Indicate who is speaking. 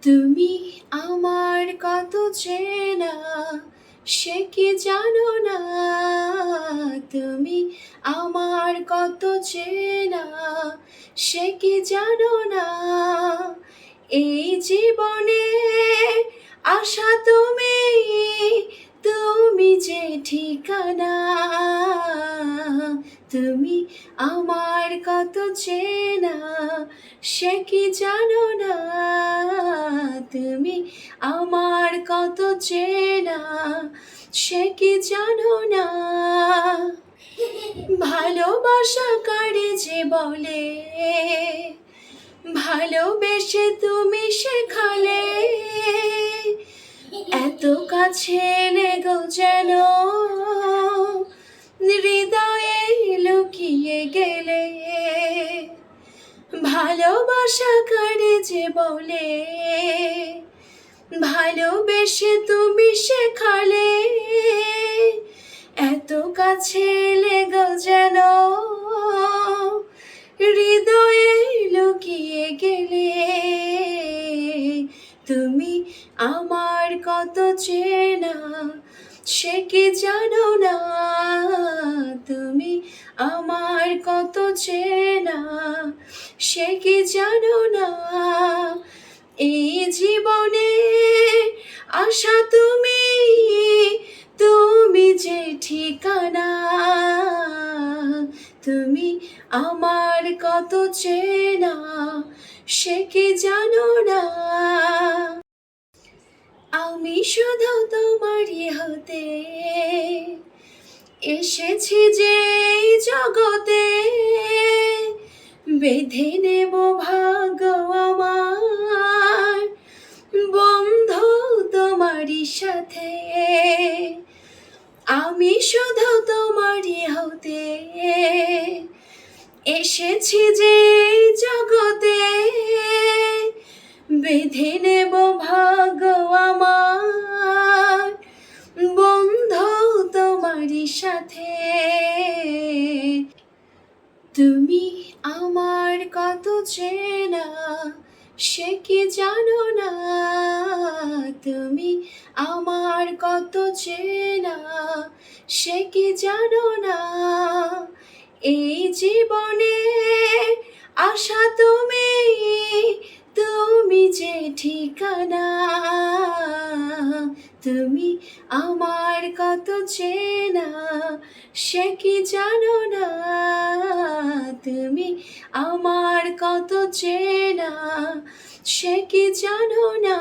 Speaker 1: তুমি আমার কত চেনা সে কি জানো না। তুমি আমার কত চেনা সে কি জানো না। এই জীবনে আশা তুমি, তুমি যে ঠিকানা। তুমি আমার কত চেনা সে কি জানো না। তুমি আমার কত চেনা সে কি জানো না। ভালোবাসা কারে যে বলে, ভালোবেসে তুমি শেখালে। এত কাছে লেগো যেন হৃদয়ে লুকিয়ে গেলে। ভালোবাসা কারে যে বলে, ভালোবেসে তুমি শেখালে। এত কাছে লেগো যেন হৃদয়ে লুকিয়ে গেলে। তুমি আমার কত চেনা সে কি জানো না। তুমি আমার কত চেনা সে কি জানো না। এই জীবনে আশা তুমি, তুমি যে ঠিকানা। তুমি আমার কত চেনা সে কি জানো না। আমি শুধু তোমারই হতে এসেছি যে এই জগতে। বেঁধে নেব ভাগ্য আমার বন্ধ তোমারই সাথে। আমি শুধু তোমারই হতে এসেছি যে এই জগতে। বেঁধে নেব ভাগ্য আমার বন্ধ তোমারই সাথে। তুমি আমার কত চেনা সে কি জানো না। তুমি আমার কত চেনা সে কি জানো না। এই জীবনে আশা তুমি, তুমি যে ঠিকানা। তুমি আমার কত চেনা সে কি জানো না। তুমি আমার কত চেনা সে কি জানো না।